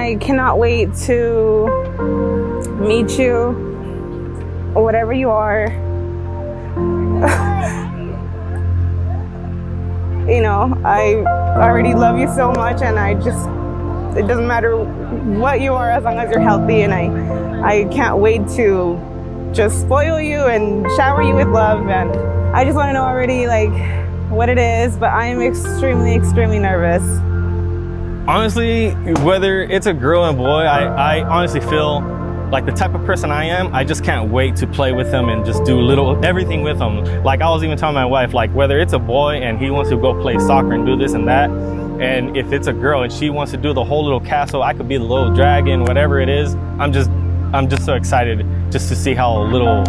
I cannot wait to meet you, whatever you are. You know, I already love you so much, and it doesn't matter what you are as long as you're healthy, and I can't wait to just spoil you and shower you with love. And I just want to know already like what it is, but I am extremely, extremely nervous. Honestly, whether it's a girl and boy, I honestly feel like the type of person I am, I just can't wait to play with them and just do everything with them. Like I was even telling my wife, like whether it's a boy and he wants to go play soccer and do this and that, and if it's a girl and she wants to do the whole little castle, I could be the little dragon, whatever it is. I'm just so excited just to see how little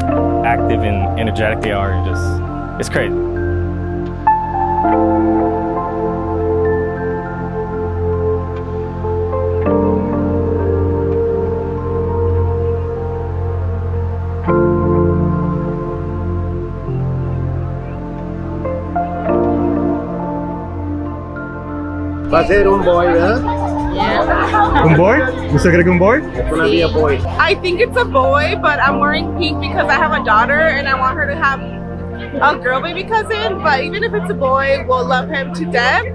active and energetic they are, and it's crazy. Va a ser un boy, ¿verdad? Yeah. Un boy? You still gonna go boy? It's gonna be a boy. I think it's a boy, but I'm wearing pink because I have a daughter and I want her to have a girl baby cousin. But even if it's a boy, we'll love him to death.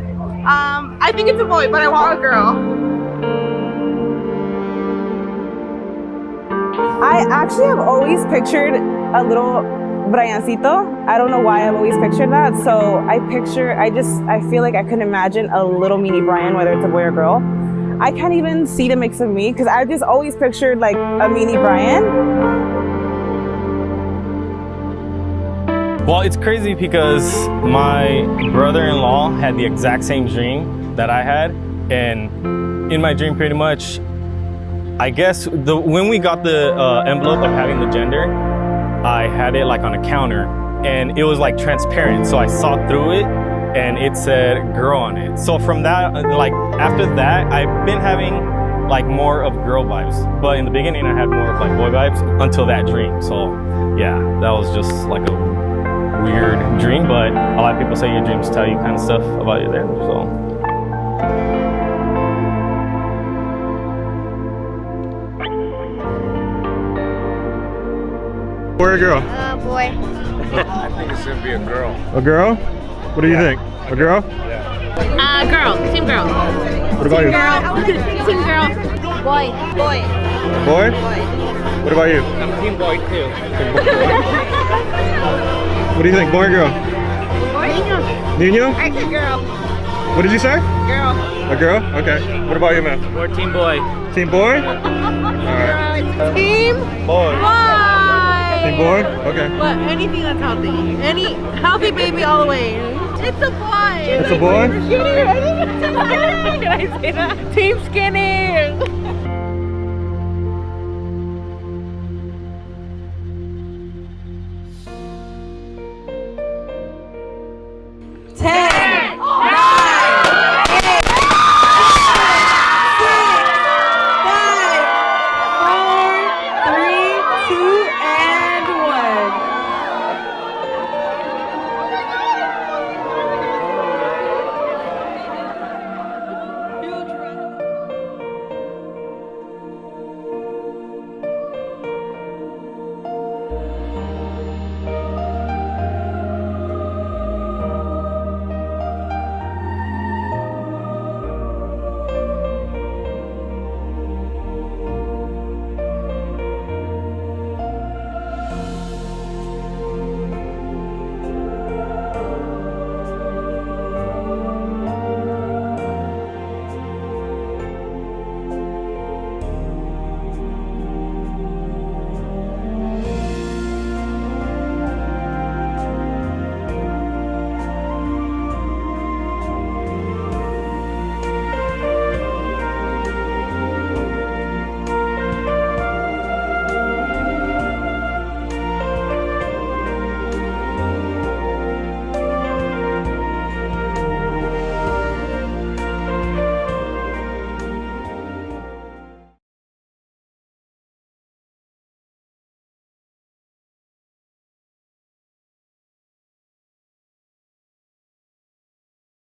I think it's a boy, but I want a girl. I actually have always pictured a little Briancito. I don't know why I've always pictured that. So I feel like I can imagine a little mini Brian, whether it's a boy or girl. I can't even see the mix of me because I've just always pictured like a mini Brian. Well, it's crazy because my brother-in-law had the exact same dream that I had. And in my dream, pretty much, I guess when we got the envelope of having the gender, I had it like on a counter and it was like transparent. So I saw through it and it said girl on it. So from that, like after that, I've been having like more of girl vibes. But in the beginning, I had more of like boy vibes until that dream. So yeah, that was just like a weird dream. But a lot of people say your dreams tell you kind of stuff about you there, so. Boy or girl? Boy. I think it's gonna be a girl. A girl? What do you think? A girl? Yeah. Girl. Team girl. What about you? Team girl. Boy. Boy. Boy? What about you? I'm team boy too. What do you think? Boy or girl? Boy. Nino? I said girl. What did you say? Girl. A girl? Okay. What about you, man? We're team boy. Team boy? Alright. Team Boy. boy. Team boy? Okay. But anything that's healthy. Any healthy baby all the way. It's a boy. It's a boy? Can I say that? Team skinny.